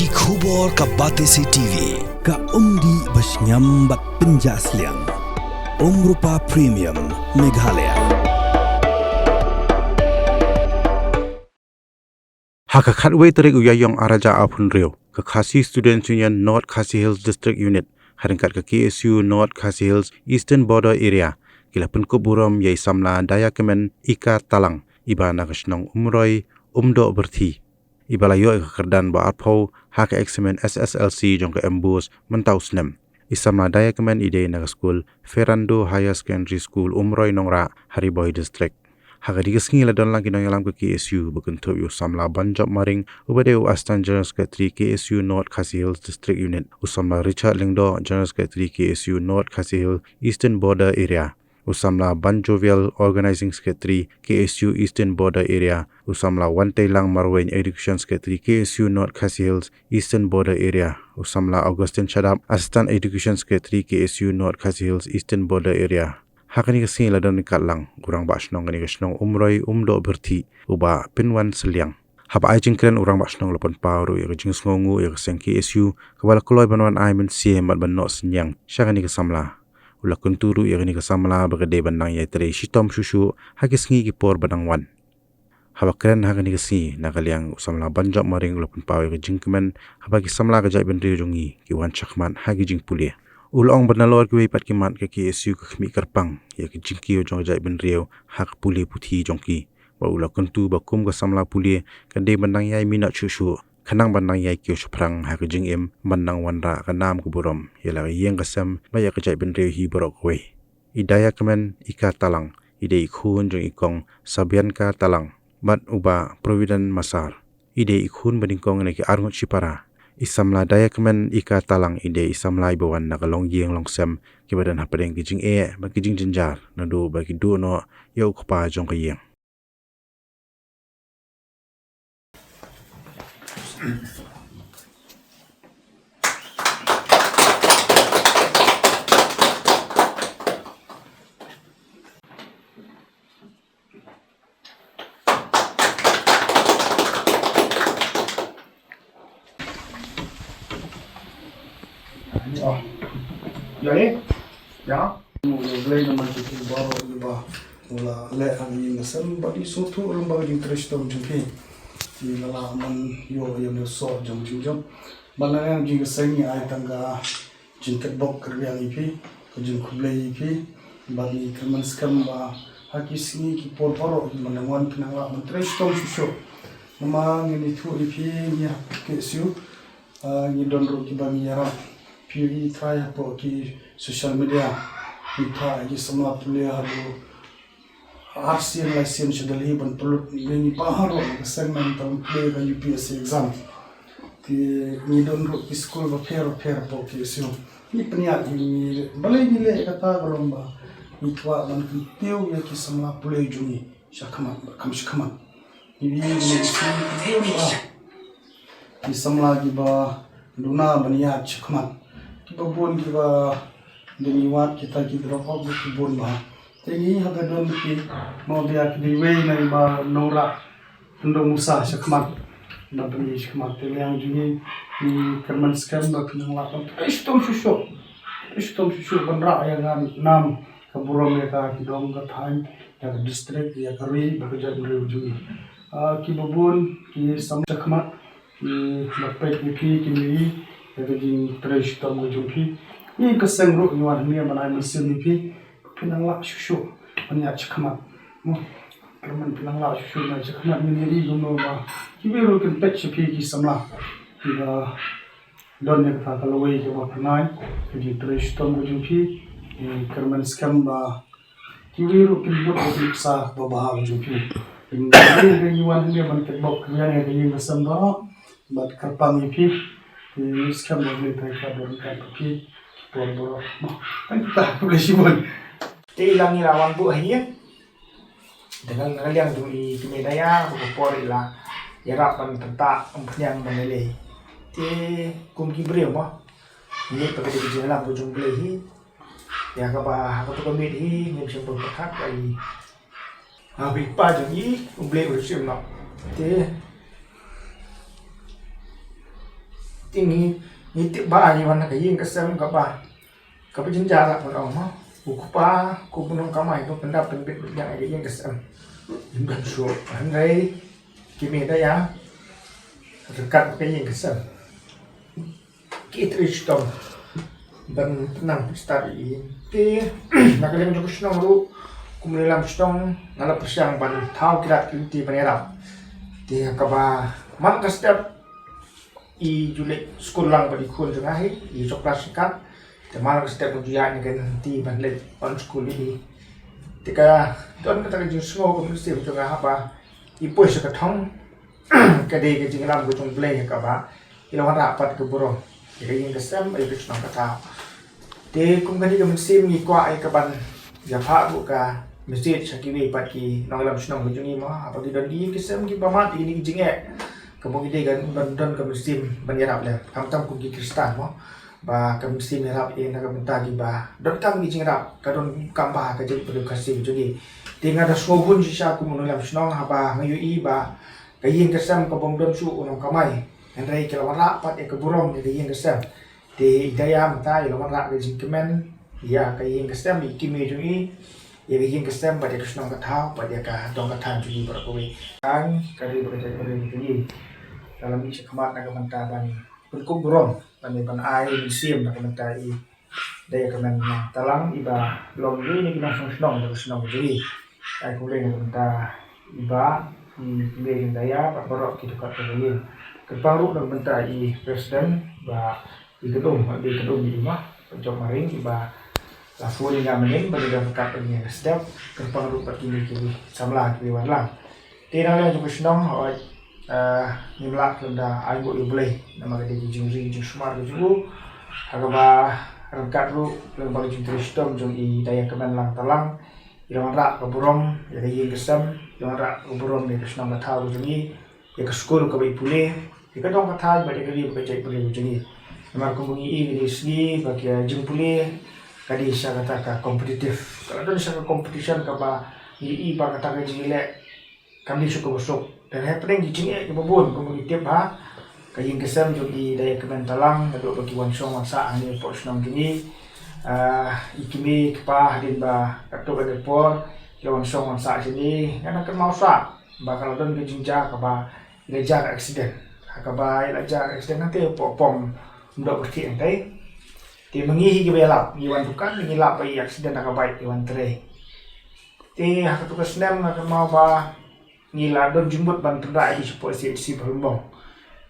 Ki khubor ka Batesi TV. Ka umdi basnyam bat penjaslian. Rupa Premium Meghalaya. Haka khatway tarik uyayong araja apun rio. Ka Khasi Students Union North Khasi Hills District Unit. Haringkat ka KSU North Khasi Hills Eastern Border Area. Kila penkop buram yai samla daya kemen ika talang. Iba nakasnong umroy umdo berthi. Iba layo ka kerdan ba arpau haka eksamen SSLC jong ka embus mentau snem. Isamla daya kemen ide naga school Ferrando Higher Secondary School umroy nongra Hariboy District. Haka digasngi la don lang kinong yalam ke KSU bekuntup yu samla banjop maring ubade u Astan General Secretary KSU North Khasi Hills District Unit usamla Richard Lingdo General Secretary KSU North Khasi Hills Eastern Border Area usamla Banjovial Organizing Secretary KSU Eastern Border Area usamla Wante Lang Marwain Education Secretary KSU North Khasi Hills Eastern Border Area usamla Augustine Shadap Assistant Education Secretary KSU North Khasi Hills Eastern Border Area. Hakani kasi ladon katlang urang basnong kani kasnong umroy umdo berti uba pinwan seliang. Haba ajing kren urang basnong lapan paru ya kajing sngongu ya kaseng KSU kabala kuloy banwan aimen siem bat banno senyang syakani kasamla. Ula kunturu ya kani kasamla bagade bandang ya tere shitom shushu hakis ngi kipor badang wan. Haba kren hakani kasi nakaliang usamla banjok maring lapan paru ya kajing kemen haba kisamla kajai bendri jungi kiwan chakman hagi jing pulia. Ulong bernalor ke wipat kimat ke KSU ke khmi kerpang ya ke jingki jong jai ben riau hak puli puthi jongki ba ula kentu ba kum ka samla puli ka de bandang yai mina chushu khanang bandang yai kyo chuprang hak jing em bandang wanra ka nam ku burom ya la yeng ka sam ba ya ka jai ben riau hi borok we idaya kemen ika talang ide ikhun jong ikong sabian ka talang bat uba provident masar ide ikhun badingkong ne ki arngot chipara isamla daya kemen ika talang ide isamla ibawan nakalong yeng longsem kibadan hapadeng kijing ba kijing jenjar nado bagi do no yau khpa jong ka yeng Jadi, ya, mulai nama kita baru juga, mula le angin ngasem bagi suatu orang bagi interest dalam jumpi, di lalaman yo yang besar jam, mana yang juga saya ay tangga jintek bok kerja ipi, kerja kublai ipi, bagi kerman skam ba hakis ni kipor poro mana wan penangla interest dalam susu, nama ini tu ipi ni KSU, ni donro kibami yara. Piri try apa ki social media kita ki semua tulia hadu arsian lesen sedali ban tulut ni paharo segmen tam play ka UPSC exam ti ni don ro ki school ba fair po ki sio ni penia ni balai ni le kata golomba ni twa ban teu ya ki semua play juni syakama kamshkama ni ni ni semua ki ba luna baniat syakama kibon kiba deniwat kita drop off kibon ba tengi haga don ki mo biak di way na ba nora ndong usa syakmat na bani syakmat yang juni ni kerman skam ba kinang lakon istom shusho bandra yang nam kaburom ya ka kidong ka thain ya district ya kari ba ka juni kibon ki sam syakmat ki lapet ki ni jadi terus tamu jumpi ni keseng ro ni wan ni mana mesin ni pinang la shushu ani achkamat mo kerman pinang la shushu na achkamat ni ri gono ba kibero ken pech pi ki samla ida don ne ka kalau wei ke ba nai jadi terus tamu jumpi kerman skam ba kibero ken bo di sa ba ba jumpi ni wan ni man ke bok ni ni mesam ba bat kerpang pi sekarang boleh mereka berikan kopi boro-boro. Kita boleh sibuk. Ilangi lawan bu akhir dengan kalian duli di medaya berpor ilah yarapan tentang yang menilai. Ti kumki beri apa? Ini pakai di jalan bujung beli. Ya kapa aku tuh kami ini yang siapa berkat lagi. Habis pagi ini beli bersih nak. Ti tinggi nitip ba ni wana ka yin ka sem ka ba ka penjara lah pun orang buku pa ku punong kamai tu pendap pendek yang ada yin ka sem dan so andai kimi daya dekat ka yin ka sem kitrishtom dan tenang stari ti nakalem jo kusno ru kumulam stong ngala persiang ban thau kirat ti panera ti ka ba man ka step i julek sekolah bagi kun tengah i coklat sekat temal setiap ujian kan ti banlet on school ini tika don kata ke semua ko mesti tengah apa i poi sekatong kade ke jinglam ko tung play ka ba ilawan rapat ke burung jadi yang kesem ai ke senang kata te kum kadi ke mesti mi kwa ai ka ban ya pha bu ka mesti sakiwi pat ki nang senang ko jungi ma apa ki don di kesem ki pamat ini jinge kemudian kan dan kemusim menyerap le kam kugi kristan mo ba kemusim menyerap yang nak mentagi ba dan tam gi jingrap kadon kamba ka jadi perlu kasih jadi tinggal ada sobun sisa ku menulam senong apa ngayu ba kayin kesam ka bomdon su unong kamai endrai kelawara pat e keburong jadi yin kesam di daya mata ya lawara ke jingkemen ya kayin kesam ikime jungi ya kayin kesam pada senong ka thau pada ka dong ka than jungi berkowe kan kali berjaya jungi dalam isi kemat nak mentah ban bentuk burung ban air musim nak mentah i daya kemen talang iba long ini kita senong jadi ai kulai nak mentah iba i pilih daya pak borok kita kat ini keparu nak mentah i presiden ba di gedung di rumah pencok maring iba lafu ni ngamenin bagi dah kat ini step keparu pak kini samlah kini warlang tinang yang cukup senong nimlak lenda ai bo boleh nama dia jingri jing smart ju agaba rangkat ru leng bagi jing tristom jong i daya kemen lang talang ilawan rak keburong ya yin kesam ilawan rak keburong ni kesnam tahu jungi ya ke skul ke pule ya ke dong kata bagi kali ke cai pule jungi nama kumbungi i di segi bagi jing pule kadi sa kata ka kompetitif kalau don sa competition ka ba i ba kata ka jing le kami suka besok dan happening di sini ke babon komunitif ha kayin kesam jadi daya kementalang aduk bagi wansong masa ani posnong gini ikimi kepa hadin ba katok ke depor wansong masa sini kan akan mau sa bakal don ke jinja ke ba lejar accident ke ba lejar accident nanti pom ndak berti entai ti mengihi ke belap iwan bukan ngilap ai accident ke baik iwan tre ti hak tugas nem akan mau ba ngila don jumbut ban tendai di support si berumbong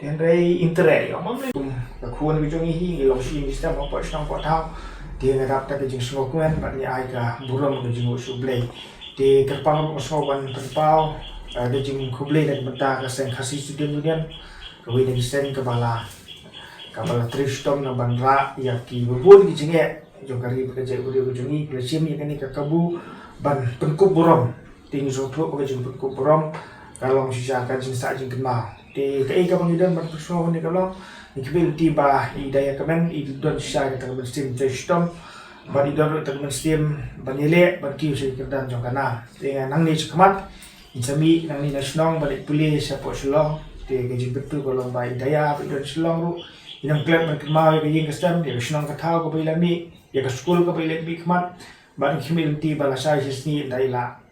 dan rai internet ya mam ka kuan bi jongi hi lo si sistem apa sang ko tau dia ngadap ta ke jing semua kuan ban ya ai ka burung ke jing usu blay di kerpang usu ban terpau ada jing kublay dan benta ka sen khasi student union ke wi dan sen ke bala tristom na ban ra ya ki bubun ki jinge jong kari bekerja udah jongi plesim ya ni ka kabu ban pengkup burung tinggi sopo ke jemput ku borom kalau sisa kan sisa jing kenal di kai ka pangidan berpersua ni kalau ikibil tiba idaya kemen idon sisa ka temen steam testom bari don temen steam banile barki usi kerdan jong kana dengan nang ni sekemat insami nang ni nasional balik pulih siapa selong di gaji betul kalau ba idaya idon selong ru inang klub berkemau ke jing kestem dia senang katau ke bilami ya ke school ke bilami kemat bari kimil tiba la sai sini daila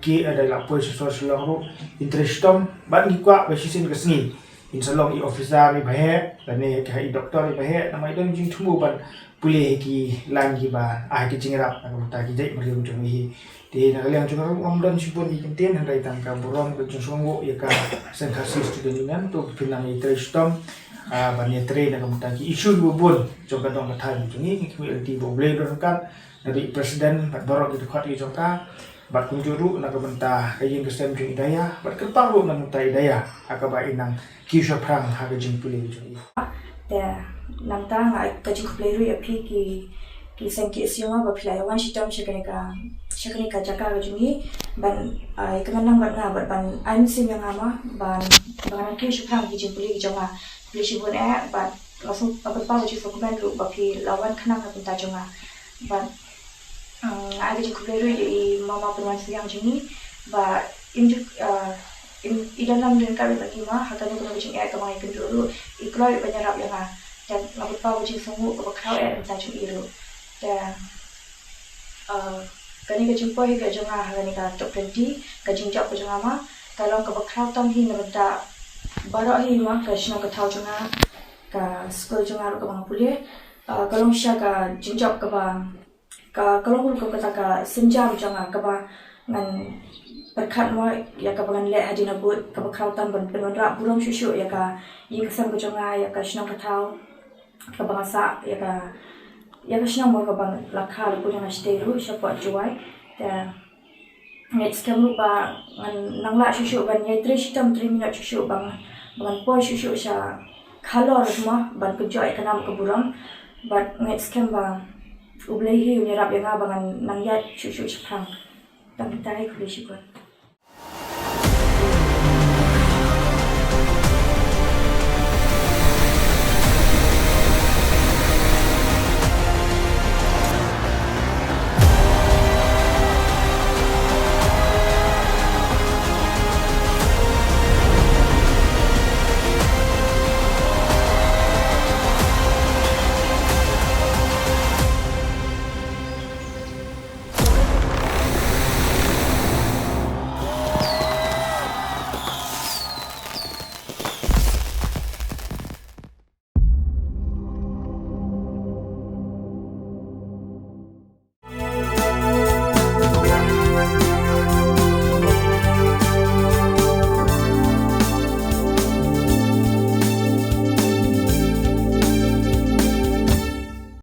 ki adalah polis sosial ru interestom ban gikwa basisin kesni insalong i officer ni bahe dan ni kai doktor ni bahe nama idon jing tumu ban pulih ki lan ki ba ki jingrap nak ta ki jai mari ujung hi di nakaliang juga ngomdon sipun di kenten handai tangka burong ke jungsungo ya ka sen khasi student union tu pinang interestom ban ni train nak ta ki isu bubun coba dong katai jungi ki LT boleh dorkan dari presiden pat borok itu khat ki jongka bat kunjuru nak bentah kayin kesem jing idaya bat kerpang ru nak mentah idaya akaba inang kisah perang haga jing pulih jing ya nam ta nga ka jing pulih ru ya pi ki sen ki sioma ba pila wan shitam shakani ka jaka ga jungi ban ai kemenang bat nga bat ban aim sim yang ama ban ban kisah perang ki jing pulih jonga pulih shibun bat langsung apa pa ji fokumen ru ba pi lawan khanang ka bentah jonga ban ada juga kuliah di mama perempuan yang juni, bah imjuk idan nam den kami bagi mah hatan ko bajing ka mai kan dulu ikloi banyarap yang dan ngabut pa bajing sungu ko bakrau ta chung iru dan kani ka jumpa hi ka jonga kani ka top 20 ka jingjak ko jonga ma kalau ka bakrau tam hi nabda baro hi ma ka shno ka thau jonga ka school jonga ro ka bang pulie kalau sya ka jingjak ka ba ka kalau ko kata ka senjam jonga ka ba ngan berkat mo ya ka bangan le hadina but ka bakrau tam ban penra burom shushu ya ka yi ka sam ka jonga ya ka shno ka thau ka bangasa ya ka sino mo ka bang lakal ko na stay ru siya po juway ta next kamu ba nangla shushu ban ye 3 minute shushu bang po shushu siya kalor mo ban ko joy ka nam ka buram but next kam ba ublay hi ni rap yang abangan nangyat shushu siya pang tang tay ko shi ko